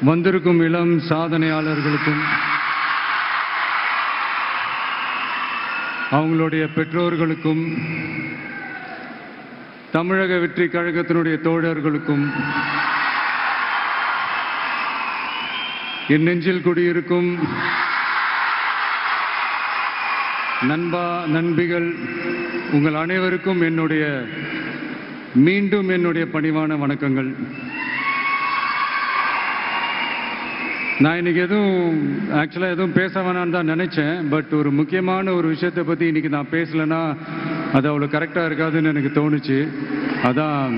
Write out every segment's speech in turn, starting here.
வந்திருக்கும் இளம் சாதனையாளர்களுக்கும் அவங்களுடைய பெற்றோர்களுக்கும் தமிழக வெற்றி கழகத்தினுடைய தோழர்களுக்கும் என் நெஞ்சில் குடியிருக்கும் நண்பா நண்பிகள் உங்கள் அனைவருக்கும் மீண்டும் என்னுடைய பணிவான வணக்கங்கள். நான் இன்னைக்கு எதுவும் பேச வேணான்னு தான் நினைச்சேன். பட் ஒரு முக்கியமான ஒரு விஷயத்தை பற்றி இன்னைக்கு நான் பேசலைன்னா அது அவ்வளோ கரெக்டாக இருக்காதுன்னு எனக்கு தோணுச்சு. அதான்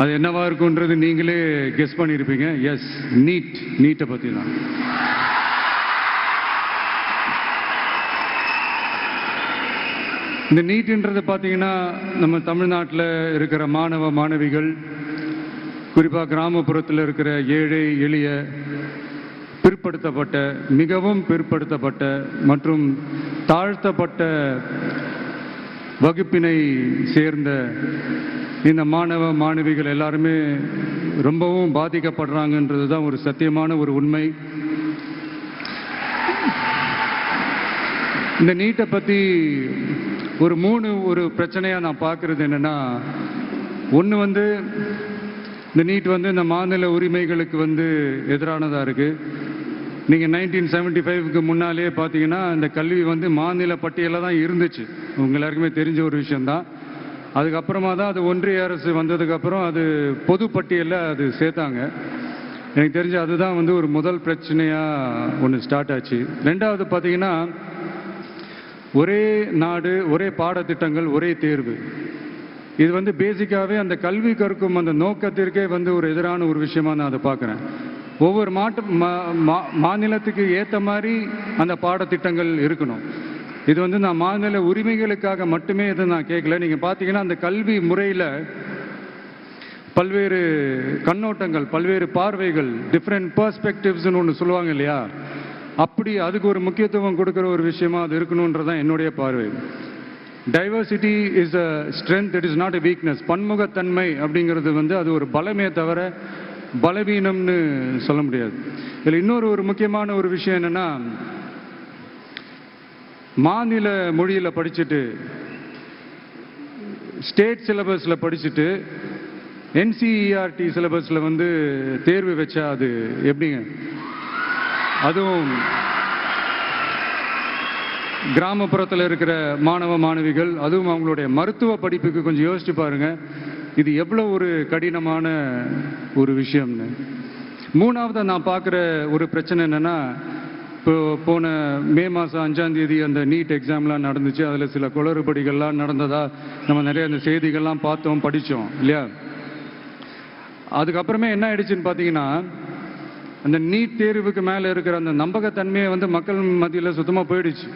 அது என்னவா இருக்குன்றது நீங்களே கெஸ் பண்ணியிருப்பீங்க. எஸ், நீட்டை பற்றி தான். இந்த நீட்ன்றது பார்த்தீங்கன்னா நம்ம தமிழ்நாட்டில் இருக்கிற மாணவ மாணவிகள், குறிப்பாக கிராமப்புறத்தில் இருக்கிற ஏழை எளிய பிற்படுத்தப்பட்ட, மிகவும் பிற்படுத்தப்பட்ட மற்றும் தாழ்த்தப்பட்ட வகுப்பினை சேர்ந்த இந்த மாணவ மாணவிகள் எல்லாருமே ரொம்பவும் பாதிக்கப்படுறாங்கன்றது தான் ஒரு சத்தியமான ஒரு உண்மை. இந்த நீட்டை பற்றி ஒரு பிரச்சனையாக நான் பார்க்குறது என்னென்னா, ஒன்று இந்த நீட் இந்த மாநில உரிமைகளுக்கு எதிரானதாக இருக்குது. நீங்கள் 1975க்கு முன்னாலே பார்த்தீங்கன்னா இந்த கல்வி மாநில பட்டியலில் தான் இருந்துச்சு. உங்க எல்லாருக்குமே தெரிஞ்ச ஒரு விஷயந்தான். அதுக்கப்புறமா தான் அது ஒன்றிய அரசு வந்ததுக்கப்புறம் அது பொது பட்டியலில் அது சேர்த்தாங்க. எனக்கு தெரிஞ்சு அதுதான் ஒரு முதல் பிரச்சனையாக ஒன்று ஸ்டார்ட் ஆச்சு. ரெண்டாவது பார்த்தீங்கன்னா, ஒரே நாடு, ஒரே பாடத்திட்டங்கள், ஒரே தேர்வு. இது பேசிக்காகவே அந்த கல்வி கற்கும் அந்த நோக்கத்திற்கே ஒரு எதிரான ஒரு விஷயமா நான் அதை பார்க்குறேன். ஒவ்வொரு மாநிலத்துக்கு ஏற்ற மாதிரி அந்த பாடத்திட்டங்கள் இருக்கணும். இது நான் மாநில உரிமைகளுக்காக மட்டுமே இதை நான் கேட்கல. நீங்கள் பார்த்தீங்கன்னா அந்த கல்வி முறையில் பல்வேறு கண்ணோட்டங்கள், பல்வேறு பார்வைகள், டிஃப்ரெண்ட் பெர்ஸ்பெக்டிவ்ஸ்னு ஒன்று சொல்லுவாங்க இல்லையா, அப்படி அதுக்கு ஒரு முக்கியத்துவம் கொடுக்குற ஒரு விஷயமா அது இருக்கணுன்றதான் என்னுடைய பார்வை. Diversity is a strength, it is not a weakness. பன்முகத்தன்மை அப்படிங்கிறது அது ஒரு பலமே தவிர பலவீனம்னு சொல்ல முடியாது. இதில் இன்னொரு முக்கியமான ஒரு விஷயம் என்னன்னா, மாநில மொழியில் படிச்சுட்டு, ஸ்டேட் சிலபஸில் படிச்சுட்டு, என்சிஇஆர்டி சிலபஸில் தேர்வு வச்சா அது எப்படிங்க? அதுவும் கிராமப்புறத்தில் இருக்கிற மாணவ மாணவிகள், அதுவும் அவங்களுடைய மருத்துவ படிப்புக்கு கொஞ்சம் யோசிச்சு பாருங்க, இது எவ்வளோ ஒரு கடினமான ஒரு விஷயம்னு. மூணாவது நான் பார்க்குற ஒரு பிரச்சனை என்னன்னா, இப்போ போன மே மாதம் 5ஆம் தேதி அந்த நீட் எக்ஸாம்லாம் நடந்துச்சு. அதில் சில குளறுபடிகள்லாம் நடந்ததா நம்ம நிறைய அந்த செய்திகள்லாம் பார்த்தோம், படித்தோம் இல்லையா. அதுக்கப்புறமே என்ன ஆயிடுச்சுன்னு பார்த்தீங்கன்னா, அந்த நீட் தேர்வுக்கு மேலே இருக்கிற அந்த நம்பகத்தன்மையை மக்கள் மத்தியில் சுத்தமாக போயிடுச்சு.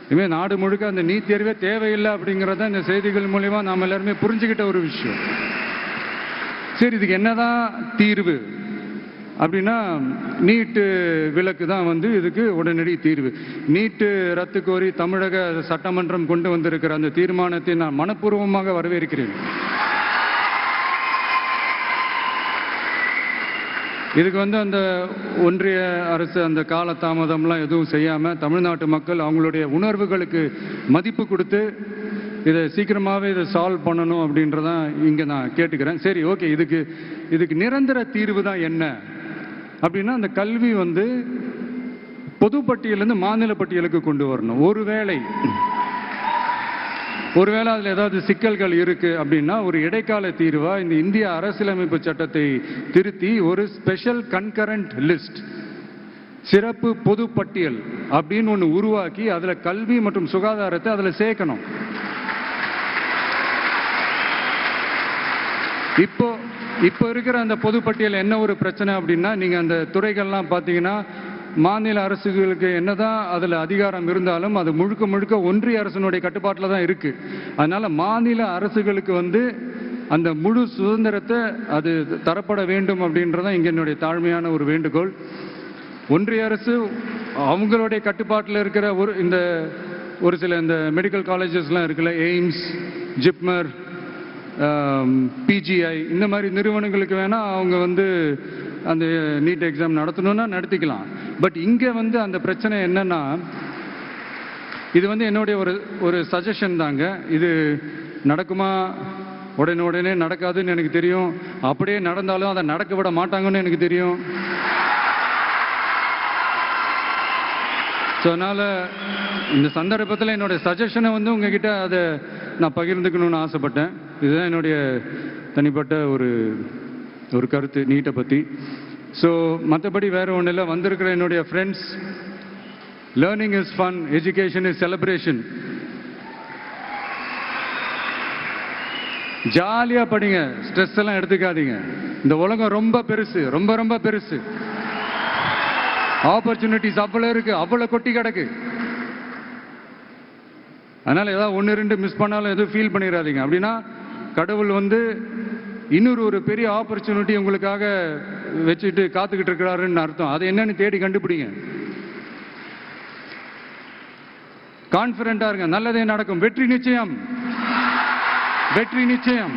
இனிமேல் நாடு முழுக்க அந்த நீட் தேர்வே தேவையில்லை அப்படிங்கிறத இந்த செய்திகள் மூலிமா நாம் எல்லாருமே புரிஞ்சுக்கிட்ட ஒரு விஷயம். சரி, இதுக்கு என்னதான் தீர்வு அப்படின்னா, நீட்டு விலக்கு தான் இதுக்கு உடனடி தீர்வு. நீட்டு ரத்து கோரி தமிழக சட்டமன்றம் கொண்டு வந்திருக்கிற அந்த தீர்மானத்தை நான் மனப்பூர்வமாக வரவேற்கிறேன். இதுக்கு அந்த ஒன்றிய அரசு அந்த காலதாமதம்லாம் எதுவும் செய்யாமல் தமிழ்நாட்டு மக்கள் அவங்களுடைய உணர்வுகளுக்கு மதிப்பு கொடுத்து இதை சீக்கிரமாகவே இதை சால்வ் பண்ணணும் அப்படின்றதான் இங்கே நான் கேட்டுக்கிறேன். சரி, ஓகே, இதுக்கு நிரந்தர தீர்வு தான் என்ன அப்படின்னா, அந்த கல்வி பொது பட்டியலேருந்து மாநில பட்டியலுக்கு கொண்டு வரணும். ஒருவேளை அதில் ஏதாவது சிக்கல்கள் இருக்கு அப்படின்னா ஒரு இடைக்கால தீர்வா இந்த இந்திய அரசியலமைப்பு சட்டத்தை திருத்தி ஒரு ஸ்பெஷல் கன்கரண்ட் லிஸ்ட், சிறப்பு பொது பட்டியல் அப்படின்னு ஒன்று உருவாக்கி அதில் கல்வி மற்றும் சுகாதாரத்தை அதில் சேர்க்கணும். இப்போ இருக்கிற அந்த பொதுப்பட்டியல் என்ன ஒரு பிரச்சனை அப்படின்னா, நீங்கள் அந்த துறைகள்லாம் பார்த்தீங்கன்னா மாநில அரசுகளுக்கு என்னதான் அதில் அதிகாரம் இருந்தாலும் அது முழுக்க ஒன்றிய அரசினுடைய கட்டுப்பாட்டில் தான் இருக்கு. அதனால மாநில அரசுகளுக்கு அந்த முழு சுதந்திரத்தை அது தரப்பட வேண்டும் அப்படின்றதான் இங்கே என்னுடைய தாழ்மையான ஒரு வேண்டுகோள். ஒன்றிய அரசு அவங்களுடைய கட்டுப்பாட்டில் இருக்கிற ஒரு சில இந்த மெடிக்கல் காலேஜஸ்லாம் இருக்குல்ல, எய்ம்ஸ், ஜிப்மர், பிஜிஐ இந்த மாதிரி நிறுவனங்களுக்கு வேணால் அவங்க வந்து அந்த நீட் எக்ஸாம் நடத்தணும்னா நடத்திக்கலாம். பட் இங்கே வந்து அந்த பிரச்சனை என்னன்னா, இது வந்து என்னுடைய ஒரு சஜஷன் தாங்க. இது நடக்குமா, உடனே நடக்காதுன்னு எனக்கு தெரியும். அப்படியே நடந்தாலும் அதை நடக்க விட மாட்டாங்கன்னு எனக்கு தெரியும். ஸோ அதனால் இந்த சந்தர்ப்பத்தில் என்னுடைய சஜஷனை வந்து உங்ககிட்ட அதை நான் பகிர்ந்துக்கணும்னு ஆசைப்பட்டேன். இதுதான் என்னுடைய தனிப்பட்ட ஒரு கருத்து நீட்டை பற்றி. ஸோ மற்றபடி வேறு ஒன்றும் இல்லை. வந்திருக்கிற என்னுடைய friends, learning is fun, education is celebration. ஜாலியாக படிங்க, ஸ்ட்ரெஸ் எல்லாம் எடுத்துக்காதீங்க. இந்த உலகம் ரொம்ப பெருசு, ரொம்ப ரொம்ப பெருசு. ஆப்பர்ச்சுனிட்டிஸ் அவ்வளோ இருக்கு, அவ்வளோ கொட்டி கிடக்கு. அதனால ஏதாவது ஒன்று ரெண்டு மிஸ் பண்ணாலும் எதுவும் ஃபீல் பண்ணிடாதீங்க. அப்படின்னா கடவுள் வந்து இன்னொரு ஒரு பெரிய ஆப்பர்ச்சுனிட்டி உங்களுக்காக வச்சுட்டு காத்துக்கிட்டு இருக்கிறாருன்னு அர்த்தம். அது என்னன்னு தேடி கண்டுபிடிங்க. கான்ஃபிடென்ட்டா இருங்க, நல்லதே நடக்கும். வெற்றி நிச்சயம், வெற்றி நிச்சயம்.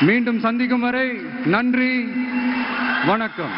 மீண்டும் சந்திக்கும் வரை நன்றி, வணக்கம்.